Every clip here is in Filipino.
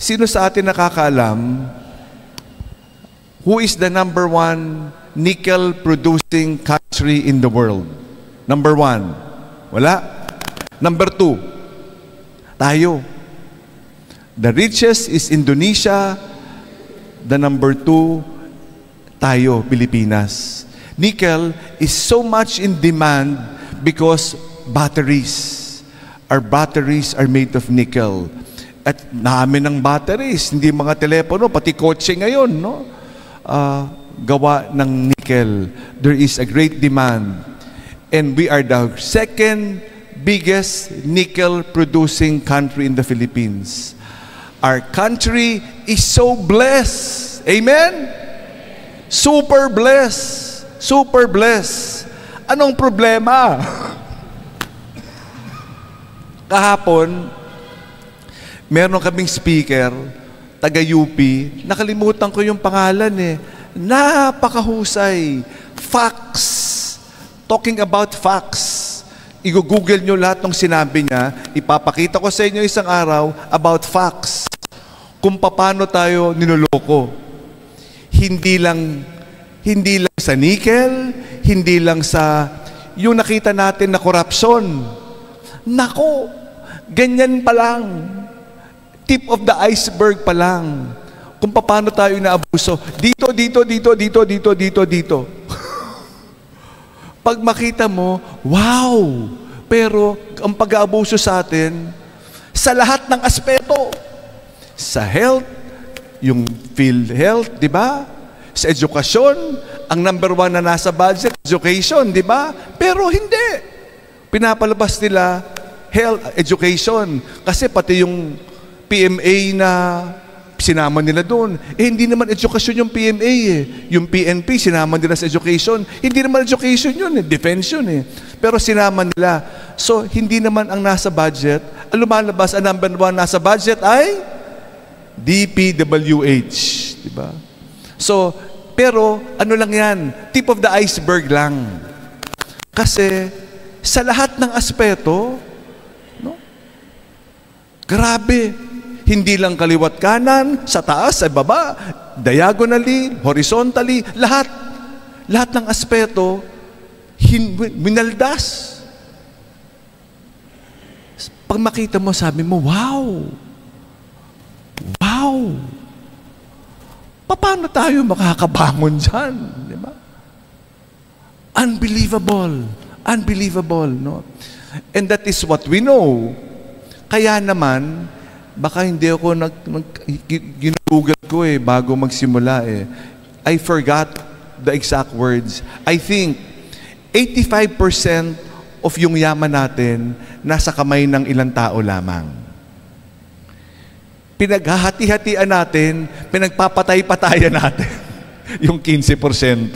Sino sa atin nakakaalam who is the number one nickel producing country in the world? Number one. Wala. Number two. Tayo. The richest is Indonesia. The number two, tayo, Pilipinas. Nickel is so much in demand because batteries. Our batteries are made of nickel. At namin ng batteries, hindi mga telepono, pati kotse ngayon, no? Gawa ng nickel. There is a great demand. And we are the second biggest nickel producing country in the Philippines. Our country is so blessed. Amen? Super blessed. Super blessed. Anong problema? Kahapon, meron kaming speaker, taga-UP, nakalimutan ko yung pangalan eh. Napakahusay. Facts. Talking about facts. I-google nyo lahat ng sinabi niya. Ipapakita ko sa inyo isang araw about facts. Kung paano tayo ninoloko. Hindi lang sa nickel, hindi lang sa yung nakita natin na korupsyon. Nako, ganyan pa lang. Tip of the iceberg pa lang. Kung paano tayo naabuso. Dito. Pag makita mo, wow! Pero ang pag-aabuso sa atin, sa lahat ng aspeto. Sa health, yung PhilHealth, di ba? Sa edukasyon, ang number one na nasa budget, education, di ba? Pero hindi. Pinapalabas nila health, education. Kasi pati yung PMA na sinama nila doon. Hindi naman edukasyon yung PMA eh. Yung PNP, sinama nila sa education. Hindi naman education yun eh. Defense yun eh. Pero sinama nila. So, hindi naman ang nasa budget. Ang lumalabas, ang number one nasa budget ay DPWH. Diba? So, pero ano lang yan? Tip of the iceberg lang. Kasi, sa lahat ng aspeto, no? Grabe. Hindi lang kaliwat kanan, sa taas, sa baba, diagonally, horizontally, lahat. Lahat ng aspeto, minaldas. Pag makita mo, sabi mo, wow! Wow! Paano tayo makakabangon dyan? Di ba? Unbelievable. Unbelievable, no? And that is what we know. Kaya naman, baka hindi ako ginugol ko eh, bago magsimula eh. I forgot the exact words. I think 85% of yung yaman natin nasa kamay ng ilang tao lamang. Pinaghahati-hatian natin, pinagpapatay-patayan natin yung 15%.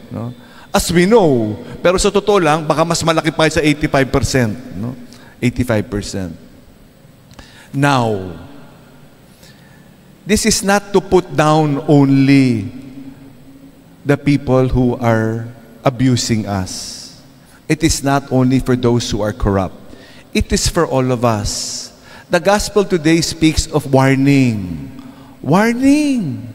No? As we know, pero sa totoo lang, baka mas malaki pa sa 85%. No? 85%. Now, this is not to put down only the people who are abusing us. It is not only for those who are corrupt. It is for all of us. The gospel today speaks of warning. Warning!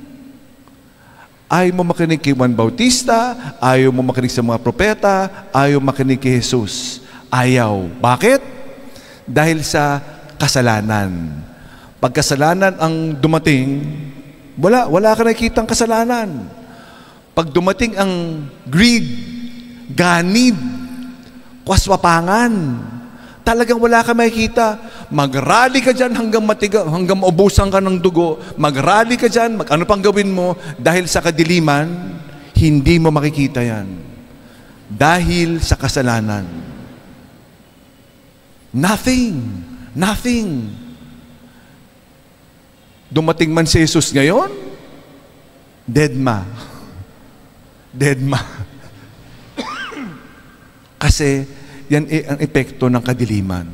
Ayaw mo makinig kay Juan Bautista, ayaw mo makinig sa mga propeta, ayaw makinig kay Jesus. Ayaw. Bakit? Dahil sa kasalanan. Pag kasalanan ang dumating, wala ka nakikitang kasalanan. Pag dumating ang greed, ganid, kaswapangan, talagang wala ka makikita. Mag-rally ka dyan hanggang maubusan ka ng dugo. Mag-rally ka dyan, ano pang gawin mo, dahil sa kadiliman, hindi mo makikita yan. Dahil sa kasalanan. Nothing. Nothing. Dumating man si Jesus ngayon, deadma. Deadma. Kasi yan ang epekto ng kadiliman.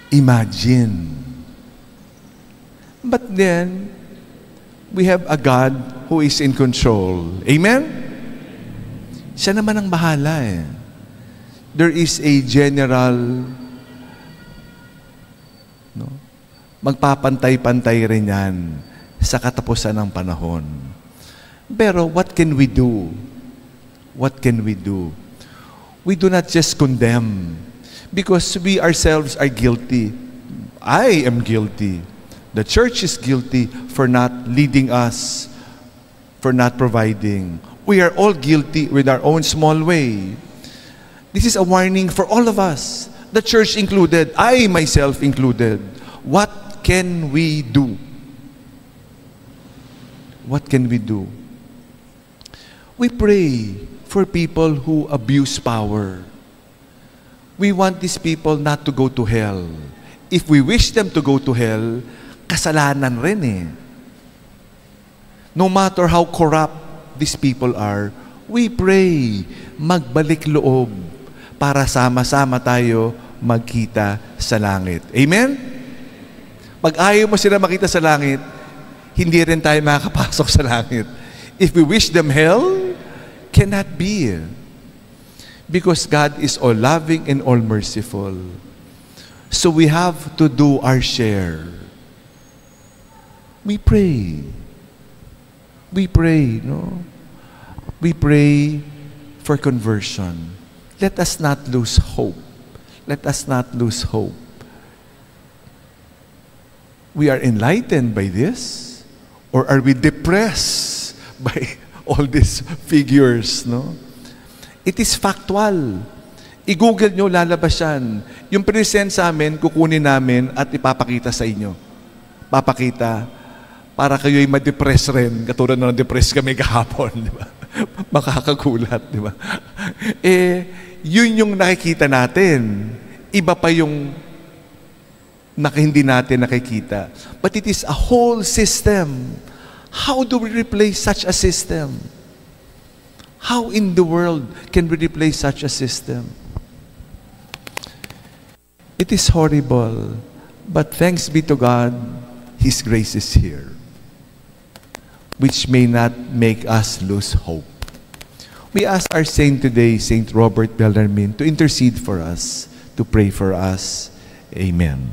Imagine. But then, we have a God who is in control. Amen? Siya naman ang bahala eh. There is a general Magpapantay-pantay rin yan sa katapusan ng panahon. Pero what can we do? What can we do? We do not just condemn because we ourselves are guilty. I am guilty. The church is guilty for not leading us, for not providing. We are all guilty with our own small way. This is a warning for all of us, the church included, I myself included. What can we do? What can we do? We pray for people who abuse power. We want these people not to go to hell. If we wish them to go to hell, kasalanan rin eh. No matter how corrupt these people are, we pray, magbalik loob para sama-sama tayo magkita sa langit. Amen? Pag ayaw mo sila makita sa langit, hindi rin tayo makakapasok sa langit. If we wish them hell, cannot be. Because God is all loving and all merciful. So we have to do our share. We pray. We pray, no? We pray for conversion. Let us not lose hope. Let us not lose hope. We are enlightened by this, or are we depressed by all these figures, no? It is factual. I-google nyo, lalabas yan. Yung present sa amin, kukunin namin at ipapakita sa inyo. Papakita para kayo'y ma-depress rin, katulad na na-depress kami kahapon, di ba? Makakagulat, di ba? Yun yung nakikita natin. Iba pa yung hindi natin nakikita. But it is a whole system. How do we replace such a system? How in the world can we replace such a system? It is horrible, but thanks be to God, His grace is here, which may not make us lose hope. We ask our saint today, Saint Robert Bellarmine, to intercede for us, to pray for us. Amen.